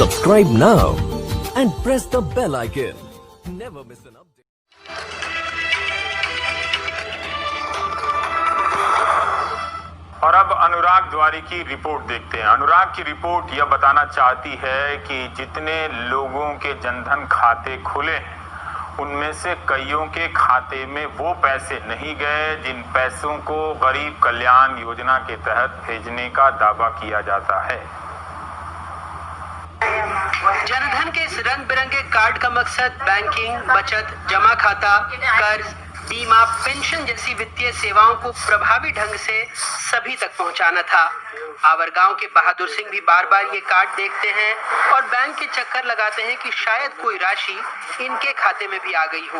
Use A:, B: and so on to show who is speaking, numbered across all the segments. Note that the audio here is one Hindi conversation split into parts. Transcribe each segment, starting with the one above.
A: Subscribe now and press the bell icon. Never miss an update.
B: और अब अनुराग द्वारी की रिपोर्ट देखते हैं। अनुराग की रिपोर्ट यह बताना चाहती है कि जितने लोगों के जनधन खाते खुले हैं उनमें से कईयों के खाते में वो पैसे नहीं गए जिन पैसों को गरीब कल्याण योजना के तहत भेजने का दावा किया जाता है।
C: जनधन के इस रंग बिरंगे कार्ड का मकसद बैंकिंग, बचत, जमा खाता, कर्ज, बीमा, पेंशन जैसी वित्तीय सेवाओं को प्रभावी ढंग से सभी तक पहुंचाना था। आवरगांव के बहादुर सिंह भी बार बार ये कार्ड देखते हैं और बैंक के चक्कर लगाते हैं कि शायद कोई राशि इनके खाते में भी आ गई हो।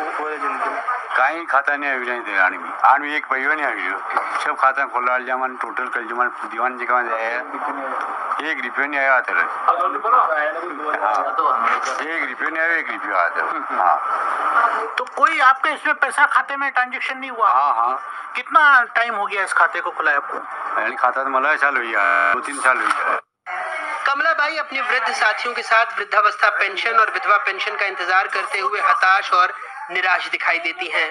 D: कहीं खाता नहीं आया नहीं आदमी एक पैसा नहीं आया सब खाता खोला जमान टोटल कर जमान दीवान जी का एक रुपया नहीं आया था। हाँ, एक रुपया नहीं आया, 1 रुपया आया था। हाँ,
E: तो कोई आपके इसमें पैसा खाते में ट्रांजेक्शन नहीं हुआ?
D: हाँ हाँ।
E: कितना टाइम हो गया इस खाते को खुलाए आपको?
D: खाता तो मला साल हुई है, 2-3 साल हुई है।
C: कमलाबाई अपने वृद्ध साथियों के साथ वृद्धावस्था पेंशन और विधवा पेंशन का इंतजार करते हुए हताश और निराश दिखाई देती हैं।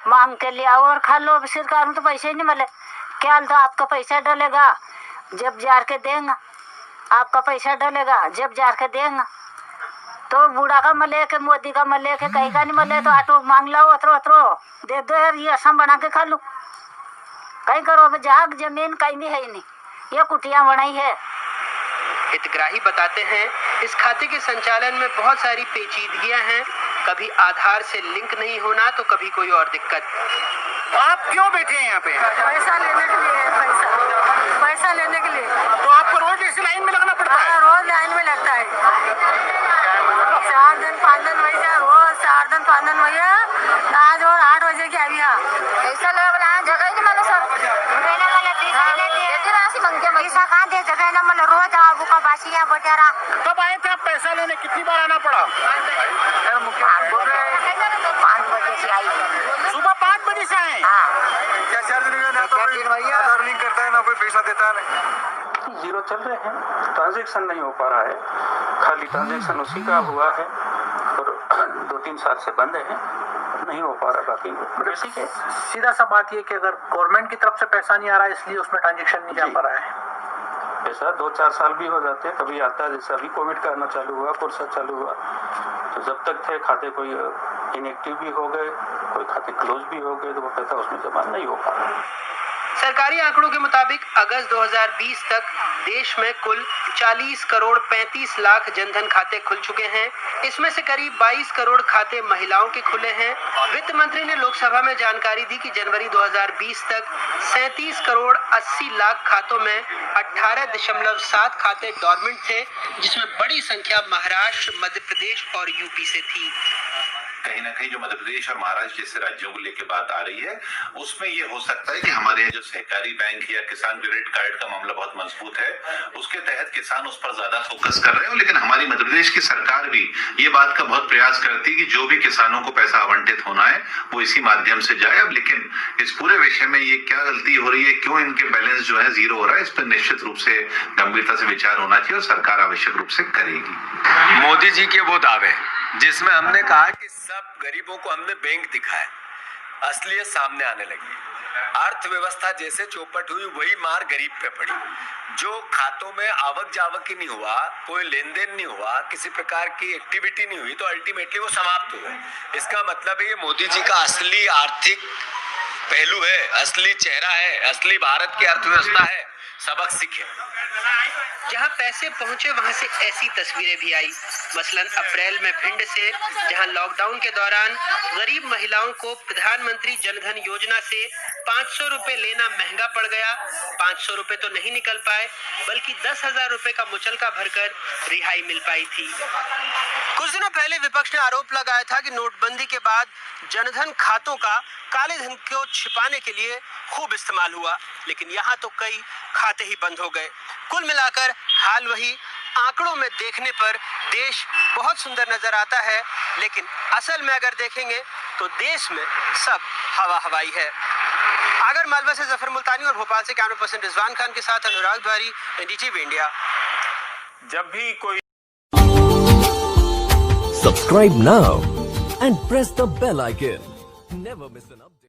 F: मांग के लिए और खा लो, सरकार में तो पैसे ही नहीं मिले। क्या तो आपका पैसा डलेगा जब जार के देंगे, आपका पैसा डलेगा जब जार के देंगे। तो बूढ़ा का मले के मोदी का मले के कहीं का नहीं मले तो ऑटो मांग लो, अतरो दे दो यार, ये असम बना के खा लो। कहीं करो जाग जमीन कहीं भी है ही नहीं, ये कुटिया बनाई है।
C: हितग्राही बताते हैं इस खाते के संचालन में बहुत सारी पेचीदगियां हैं, कभी आधार से लिंक नहीं होना तो कभी कोई और दिक्कत।
E: तो आप क्यों बैठे हैं यहाँ पे?
F: पैसा लेने के लिए, पैसा लेने के लिए।
E: तो आपको रोज इसी लाइन में लगना पड़ता है?
F: रोज लाइन में लगता है, 4 दिन 5 दिन वैसे रोज 4 दिन 5 दिन भैया। आज और 8 बजे की अभी पैसा लगा जगह नहीं मतलब सर पैसा कहाँ दे जगह ना मतलब रोज आबू का बासिया बटेरा।
E: कब आए थे आप पैसा लेने? कितनी बार आना पड़ा?
F: 5 बजे से आई,
E: सुबह 5 बजे से आए?
D: क्या 4 दिन में ना तो आधार लिंक करता है ना कोई पैसा देता है।
G: जीरो चल रहे हैं, ट्रांजैक्शन नहीं हो पा रहा है, खाली ट्रांजैक्शन उसी का हुआ है और 2-3 साल से बंद है, नहीं हो पा रहा। बाकी बेसिक है।
E: सीधा सा बात ये कि अगर गवर्नमेंट की तरफ से पैसा नहीं आ रहा है इसलिए उसमें ट्रांजेक्शन नहीं जा पा रहा है।
G: पैसा 2-4 साल भी हो जाते हैं, कभी आता है। जैसे अभी कोविड का आना चालू हुआ, कोर्स चालू हुआ, तो जब तक थे खाते कोई इनएक्टिव भी हो गए, कोई खाते क्लोज भी हो गए, तो वो पैसा उसमें जमा नहीं हो पा रहा।
C: सरकारी आंकड़ों के मुताबिक अगस्त 2020 तक देश में कुल 40 करोड़ 35 लाख जनधन खाते खुल चुके हैं। इसमें से करीब 22 करोड़ खाते महिलाओं के खुले हैं। वित्त मंत्री ने लोकसभा में जानकारी दी कि जनवरी 2020 तक 37 करोड़ 80 लाख खातों में 18.7 खाते डॉर्मेंट थे, जिसमें बड़ी संख्या महाराष्ट्र, मध्य प्रदेश और यूपी से थी।
H: कहीं ना कहीं जो मध्य प्रदेश और महाराष्ट्र जैसे राज्यों को लेकर बात आ रही है उसमें ये हो सकता है कि हमारे यहाँ जो सहकारी बैंक या किसान क्रेडिट कार्ड का मामला बहुत मजबूत है, उसके तहत किसान उस पर ज्यादा फोकस कर रहे हो। लेकिन हमारी मध्य प्रदेश की सरकार भी ये बात का बहुत प्रयास करती है कि जो भी किसानों को पैसा आवंटित होना है वो इसी माध्यम से जाए। अब लेकिन इस पूरे विषय में ये क्या गलती हो रही है, क्यों इनके बैलेंस जो है जीरो हो रहा है, इस पर निश्चित रूप से गंभीरता से विचार होना चाहिए और सरकार आवश्यक रूप से करेगी।
I: मोदी जी के वो दावे जिसमें हमने कहा कि सब गरीबों को हमने बैंक दिखाया, असलियत सामने आने लगी। अर्थव्यवस्था जैसे चौपट हुई वही मार गरीब पे पड़ी। जो खातों में आवक जावक ही नहीं हुआ, कोई लेन देन नहीं हुआ, किसी प्रकार की एक्टिविटी नहीं हुई, तो अल्टीमेटली वो समाप्त हो गए। इसका मतलब है ये मोदी जी का असली आर्थिक पहलू है, असली चेहरा है, असली भारत की अर्थव्यवस्था है। सबक सीखे।
C: जहां पैसे पहुंचे वहां से ऐसी तस्वीरें भी आई। मसलन अप्रैल में भिंड से, जहां लॉकडाउन के दौरान गरीब महिलाओं को प्रधानमंत्री जनधन योजना से 500 रुपए लेना महंगा पड़ गया। 500 रुपए तो नहीं निकल पाए, बल्कि 10,000 रुपए का मुचलका भरकर रिहाई मिल पाई थी। कुछ दिनों पहले विपक्ष ने आरोप लगाया था कि नोटबंदी के बाद जनधन खातों का काले धन को छिपाने के लिए खूब इस्तेमाल हुआ, लेकिन यहाँ तो कई खाते ही बंद हो गए। कुल मिलाकर हाल वही। आंकड़ों में देखने पर देश बहुत सुंदर नजर आता है, लेकिन असल में अगर देखेंगे तो देश में सब हवा हवाई है। आगर मालवा से जफर मुल्तानी और भोपाल से कैमरा पर्सन रिजवान खान के साथ अनुराग द्वारी, एनडीटीवी इंडिया।
B: जब भी कोई
A: Subscribe now and press the bell icon. Never miss an update.